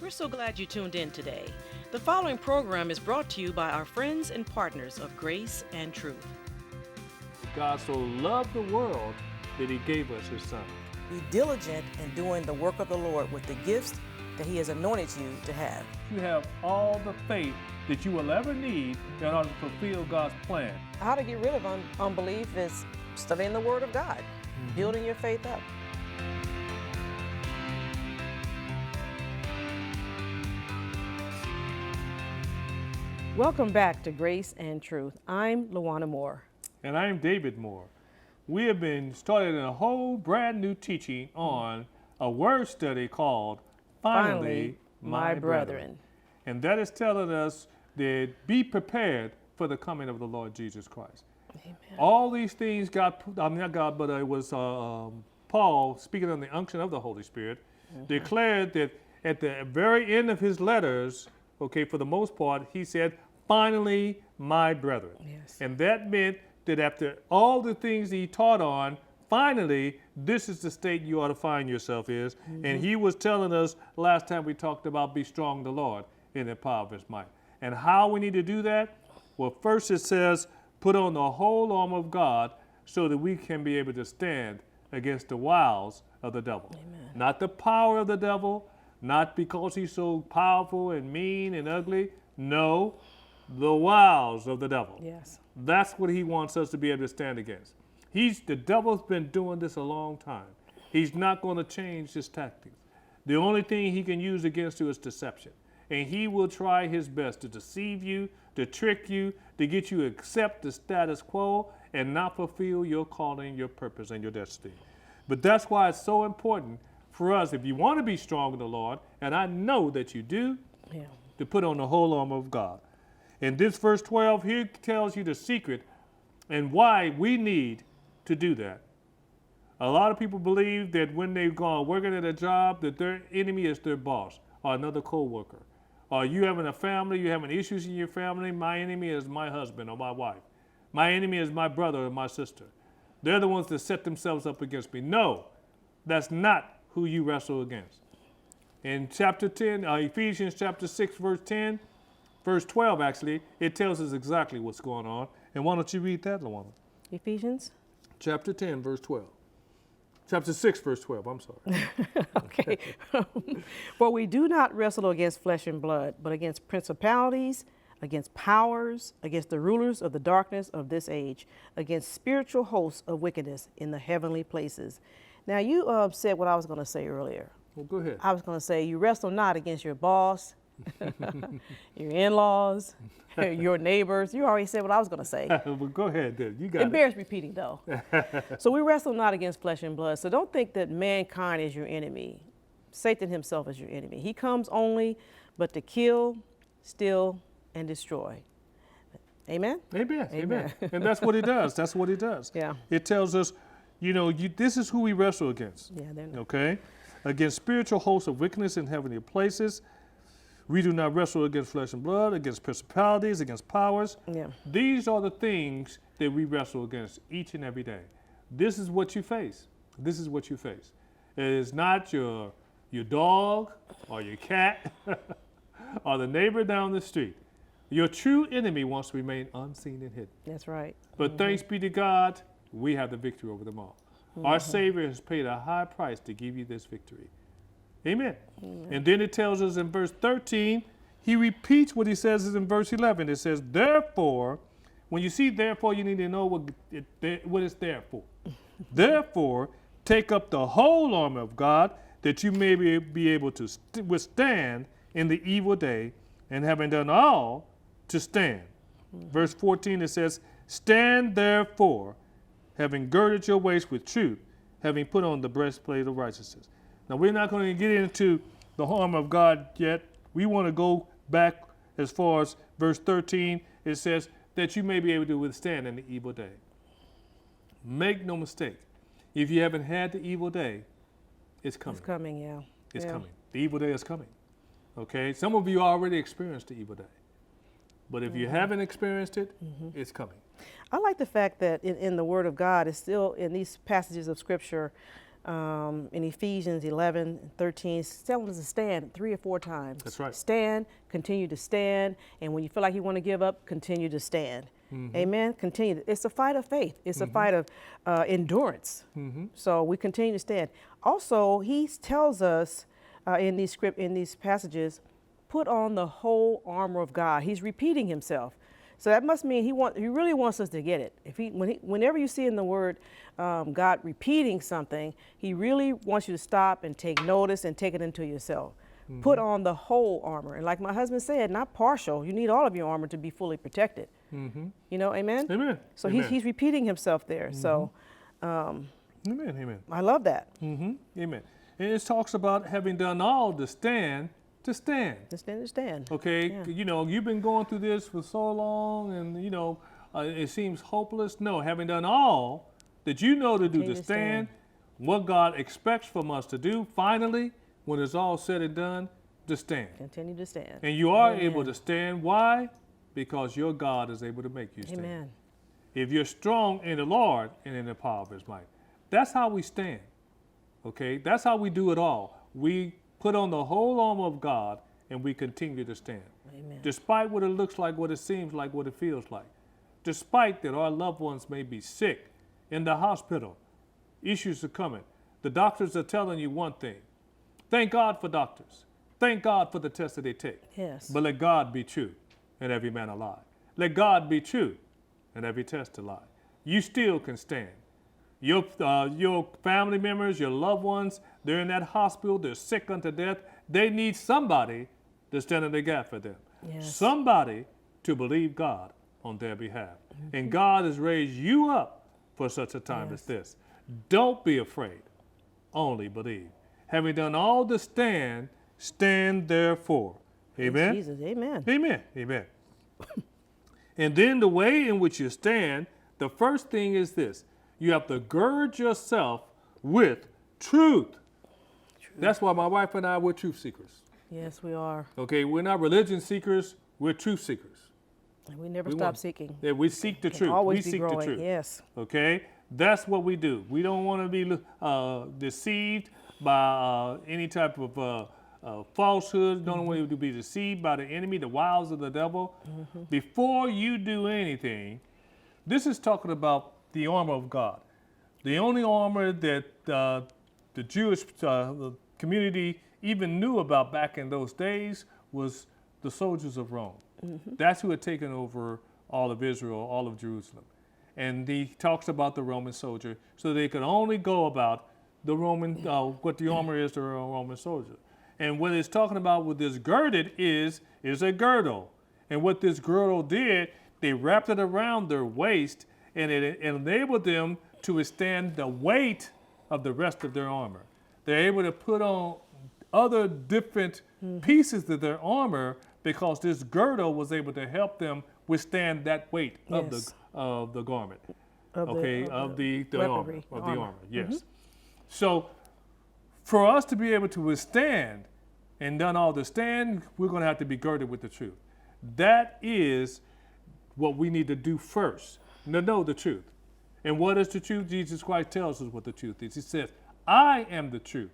We're so glad you tuned in today. The following program is brought to you by our friends and partners of Grace and Truth. God so loved the world that he gave us his son. Be diligent in doing the work of the Lord with the gifts that he has anointed you to have. You have all the faith that you will ever need in order to fulfill God's plan. How to get rid of unbelief is studying the Word of God, building your faith up. Welcome back to Grace and Truth. I'm Luwana Moore. And I'm David Moore. We have been starting a whole brand new teaching on a word study called Finally, My Brethren. And that is telling us that be prepared for the coming of the Lord Jesus Christ. Amen. All these things it was Paul, speaking on the unction of the Holy Spirit, declared that at the very end of his letters, for the most part, he said, finally, my brethren. Yes. And that meant that after all the things he taught on, finally, this is the state you ought to find yourself is. And he was telling us last time we talked about be strong in the Lord in the power of his might. And how we need to do that? Well, first it says, put on the whole armor of God so that we can be able to stand against the wiles of the devil. Amen. Not the power of the devil, not because he's so powerful and mean and ugly. No, the wiles of the devil. Yes. That's what he wants us to be able to stand against. The devil's been doing this a long time. He's not going to change his tactics. The only thing he can use against you is deception. And he will try his best to deceive you, to trick you, to get you to accept the status quo and not fulfill your calling, your purpose, and your destiny. But that's why it's so important for us, if you want to be strong in the Lord, and I know that you do, to put on the whole armor of God. And this verse 12 here tells you the secret and why we need to do that. A lot of people believe that when they've gone working at a job, that their enemy is their boss or another co-worker. Or you having a family, you having issues in your family, my enemy is my husband or my wife. My enemy is my brother or my sister. They're the ones that set themselves up against me. No, that's not who you wrestle against. In chapter 10, Ephesians chapter 6, verse 12 actually, it tells us exactly what's going on. And why don't you read that, Luwana? Ephesians? Chapter 10, verse 12. Chapter 6, verse 12, I'm sorry. Okay. For we do not wrestle against flesh and blood, but against principalities, against powers, against the rulers of the darkness of this age, against spiritual hosts of wickedness in the heavenly places. Now, you said what I was going to say earlier. Well, go ahead. I was going to say you wrestle not against your boss, your in-laws, your neighbors. You already said what I was going to say. Well, go ahead, then. You got it bears repeating, though. So we wrestle not against flesh and blood. So don't think that mankind is your enemy. Satan himself is your enemy. He comes only but to kill, steal, and destroy. Amen? Amen. Amen. And that's what he does. That's what he does. Yeah. It tells us, this is who we wrestle against. Yeah, they're not. Okay? Against spiritual hosts of wickedness in heavenly places. We do not wrestle against flesh and blood, against principalities, against powers. Yeah. These are the things that we wrestle against each and every day. This is what you face. This is what you face. It is not your dog or your cat or the neighbor down the street. Your true enemy wants to remain unseen and hidden. That's right. But thanks be to God, we have the victory over them all. Our Savior has paid a high price to give you this victory. Amen. And then it tells us in verse 13, he repeats what he says in verse 11. It says, therefore, when you see therefore, you need to know what it's there for. Therefore, take up the whole armor of God that you may be able to withstand in the evil day, and having done all, to stand. Verse 14, it says, stand therefore, having girded your waist with truth, having put on the breastplate of righteousness. Now, we're not going to get into the armor of God yet. We want to go back as far as verse 13. It says that you may be able to withstand in the evil day. Make no mistake. If you haven't had the evil day, it's coming. It's coming, yeah. It's coming. The evil day is coming. Okay? Some of you already experienced the evil day. But if you haven't experienced it, it's coming. I like the fact that in the Word of God, it's still in these passages of Scripture, in Ephesians 11:13, telling us to stand 3 or 4 times. That's right. Stand, continue to stand, and when you feel like you want to give up, continue to stand. Amen. Continue. It's a fight of faith. It's a fight of endurance. So we continue to stand. Also, he tells us in these passages, put on the whole armor of God. He's repeating himself. So that must mean he really wants us to get it. Whenever you see in the Word God repeating something, he really wants you to stop and take notice and take it into yourself. Put on the whole armor. And like my husband said, not partial. You need all of your armor to be fully protected. You know, amen? Amen. So Amen. he's repeating himself there. So Amen. Amen. I love that. Amen. And it talks about having done all to stand, to stand. To stand. Okay, Yeah. you know, you've been going through this for so long and, you know, it seems hopeless. No, having done all that you know to do Continue to to stand, stand. what God expects from us to do, finally, when it's all said and done, to stand. Continue to stand. And you are Amen. able to stand. Why? Because your God is able to make you stand. Amen. If you're strong in the Lord and in the power of his might. That's how we stand. Okay? That's how we do it all. We put on the whole armor of God and we continue to stand. Amen. Despite what it looks like, what it seems like, what it feels like. Despite that our loved ones may be sick in the hospital, issues are coming. The doctors are telling you one thing. Thank God for doctors. Thank God for the tests that they take. Yes. But let God be true and every man a lie. Let God be true and every test a lie. You still can stand. Your family members, your loved ones, they're in that hospital, they're sick unto death. They need somebody to stand in the gap for them. Yes. Somebody to believe God on their behalf. And God has raised you up for such a time as this. Don't be afraid, only believe. Having done all to stand, stand therefore. Amen? Jesus, amen. Amen. Amen. And then the way in which you stand, the first thing is this. You have to gird yourself with truth. That's why my wife and I, we're truth seekers. Yes, we are. Okay, we're not religion seekers, we're truth seekers. And we never We stop want- seeking. Yeah, we seek the Can truth. always We be seek the growing. truth. Yes. Okay? That's what we do. We don't want to be deceived by any type of falsehood. Don't want to be deceived by the enemy, the wiles of the devil. Before you do anything, this is talking about the armor of God. The only armor that the Jewish community even knew about back in those days was the soldiers of Rome. That's who had taken over all of Israel, all of Jerusalem. And he talks about the Roman soldier, so they could only go about the Roman, what the armor is to a Roman soldier. And what it's talking about with this girded is a girdle. And what this girdle did, they wrapped it around their waist, and it enabled them to withstand the weight of the rest of their armor. They're able to put on other different pieces of their armor because this girdle was able to help them withstand that weight Yes. of the garment. Of the Okay, of the weaponry, armor. Yes. So for us to be able to withstand and done all to stand, we're going to have to be girded with the truth. That is what we need to do first. Know the truth. And what is the truth? Jesus Christ tells us what the truth is. He says, I am the truth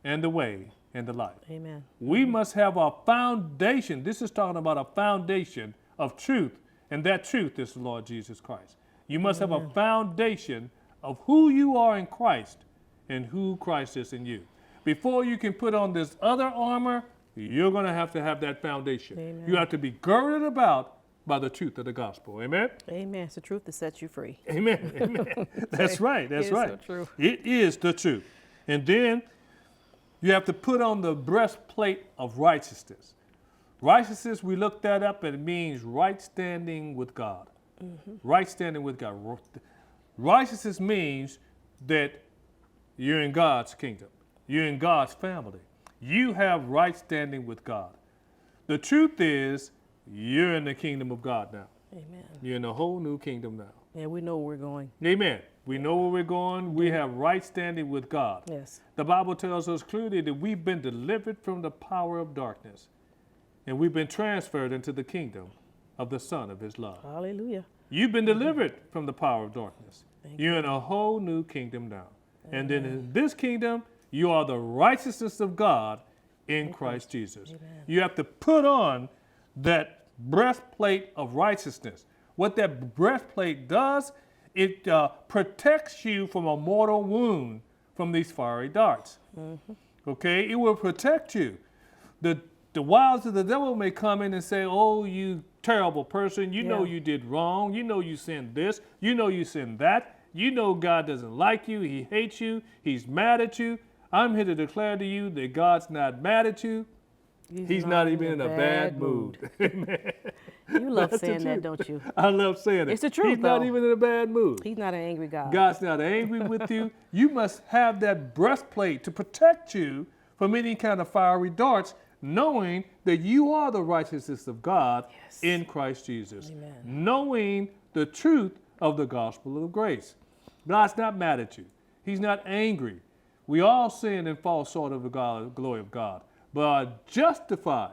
and the way and the life. Amen. We must have a foundation. This is talking about a foundation of truth, and that truth is the Lord Jesus Christ. You must have a foundation of who you are in Christ and who Christ is in you. Before you can put on this other armor, you're going to have that foundation. Amen. You have to be girded about by the truth of the gospel. Amen? Amen. It's the truth that sets you free. Amen. Amen. That's right. That's It is right. so true. It is the truth. And then you have to put on the breastplate of righteousness. Righteousness, we looked that up, and it means right standing with God. Right standing with God. Righteousness means that you're in God's kingdom. You're in God's family. You have right standing with God. The truth is, you're in the kingdom of God now. Amen. You're in a whole new kingdom now. Yeah, we know where we're going. Amen. We know where we're going. We have right standing with God. Yes. The Bible tells us clearly that we've been delivered from the power of darkness, and we've been transferred into the kingdom of the Son of his love. Hallelujah. You've been delivered from the power of darkness. Thank You're in a whole new kingdom now. And then in this kingdom, you are the righteousness of God in Christ Jesus. Amen. You have to put on that breastplate of righteousness. What that breastplate does, it protects you from a mortal wound from these fiery darts. Okay, it will protect you. The wiles of the devil may come in and say, oh, you terrible person, you know you did wrong, you know you sinned this, you know you sinned that, you know God doesn't like you, he hates you, he's mad at you. I'm here to declare to you that God's not mad at you. He's not even in a bad mood. Amen. You love That's the saying that, truth. don't you? I love saying it. It's the truth, He's not though. even in a bad mood. He's not an angry God. God's not angry with you. You must have that breastplate to protect you from any kind of fiery darts, knowing that you are the righteousness of God in Christ Jesus. Amen. Knowing the truth of the gospel of grace. God's not mad at you. He's not angry. We all sin and fall short of the glory of God, but are justified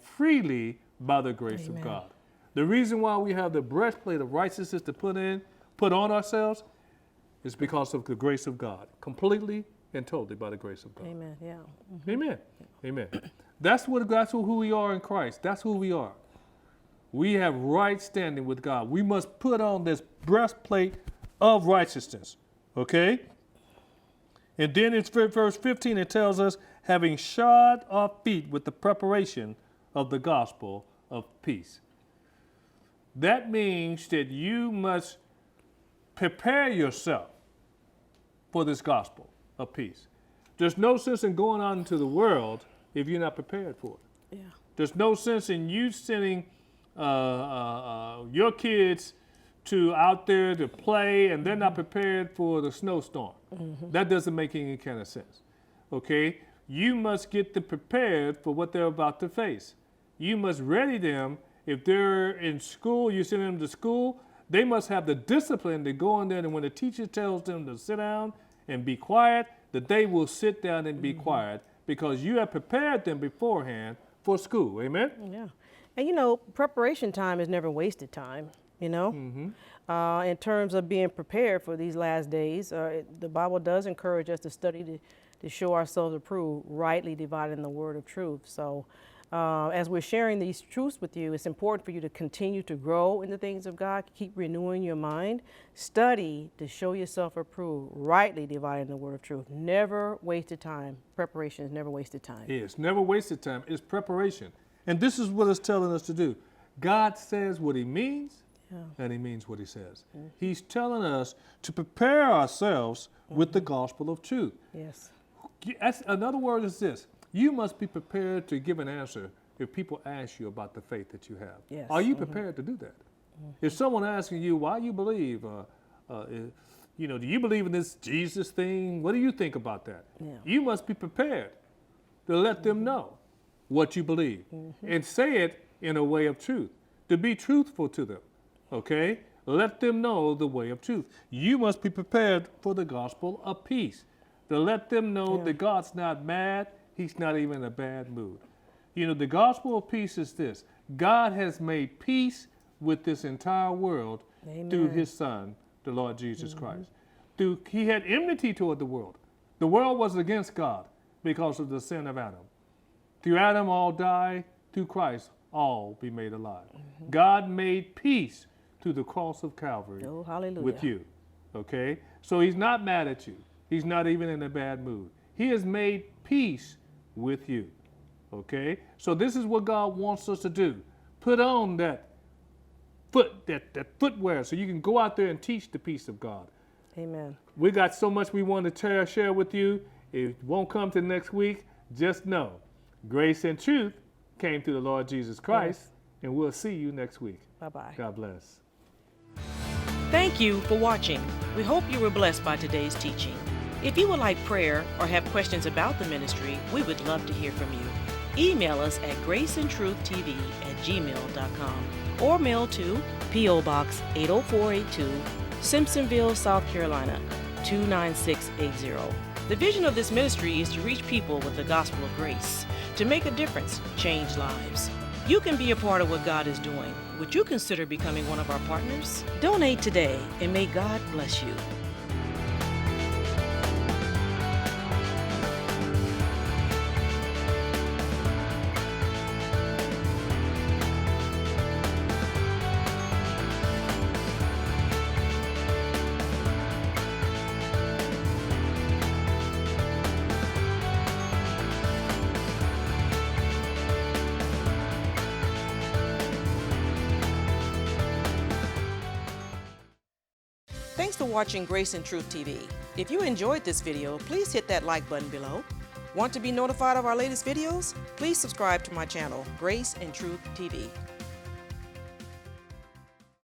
freely by the grace of God. The reason why we have the breastplate of righteousness to put on ourselves is because of the grace of God, completely and totally by the grace of God. Amen. Yeah. Amen. Amen. That's who we are in Christ. That's who we are. We have right standing with God. We must put on this breastplate of righteousness. Okay? And then in verse 15, it tells us, having shod our feet with the preparation of the gospel of peace. That means that you must prepare yourself for this gospel of peace. There's no sense in going out into the world if you're not prepared for it. Yeah. There's no sense in you sending your kids to out there to play and they're not prepared for the snowstorm. That doesn't make any kind of sense. Okay? You must get them prepared for what they're about to face. You must ready them. If they're in school, you send them to school, they must have the discipline to go in there, and when the teacher tells them to sit down and be quiet, that they will sit down and be quiet because you have prepared them beforehand for school. Amen? Yeah. And preparation time is never wasted time, in terms of being prepared for these last days. The Bible does encourage us to study to show ourselves approved, rightly dividing the word of truth. So as we're sharing these truths with you, it's important for you to continue to grow in the things of God, keep renewing your mind, study to show yourself approved, rightly dividing the word of truth. Never wasted time. Preparation is never wasted time. It's never wasted time. It's preparation. And this is what it's telling us to do. God says what he means, and he means what he says. He's telling us to prepare ourselves with the gospel of truth. Yes. Another word is this. You must be prepared to give an answer if people ask you about the faith that you have. Yes. Are you prepared to do that? If someone asking you why you believe, do you believe in this Jesus thing? What do you think about that? Yeah. You must be prepared to let them know what you believe and say it in a way of truth, to be truthful to them. Okay? Let them know the way of truth. You must be prepared for the gospel of peace, to let them know that God's not mad. He's not even in a bad mood. The gospel of peace is this. God has made peace with this entire world through his son, the Lord Jesus Christ. He had enmity toward the world. The world was against God because of the sin of Adam. Through Adam all die, through Christ all be made alive. God made peace through the cross of Calvary with you. Okay? So he's not mad at you. He's not even in a bad mood. He has made peace with you. Okay? So this is what God wants us to do. Put on that footwear so you can go out there and teach the peace of God. Amen. We got so much we want to share with you. It won't come to next week. Just know, grace and truth came through the Lord Jesus Christ, and we'll see you next week. Bye-bye. God bless. Thank you for watching. We hope you were blessed by today's teaching. If you would like prayer or have questions about the ministry, we would love to hear from you. Email us at graceandtruthtv@gmail.com or mail to P.O. Box 80482, Simpsonville, South Carolina 29680. The vision of this ministry is to reach people with the gospel of grace, to make a difference, change lives. You can be a part of what God is doing. Would you consider becoming one of our partners? Donate today, and may God bless you. Thanks for watching Grace and Truth TV. If you enjoyed this video, please hit that like button below. Want to be notified of our latest videos? Please subscribe to my channel, Grace and Truth TV.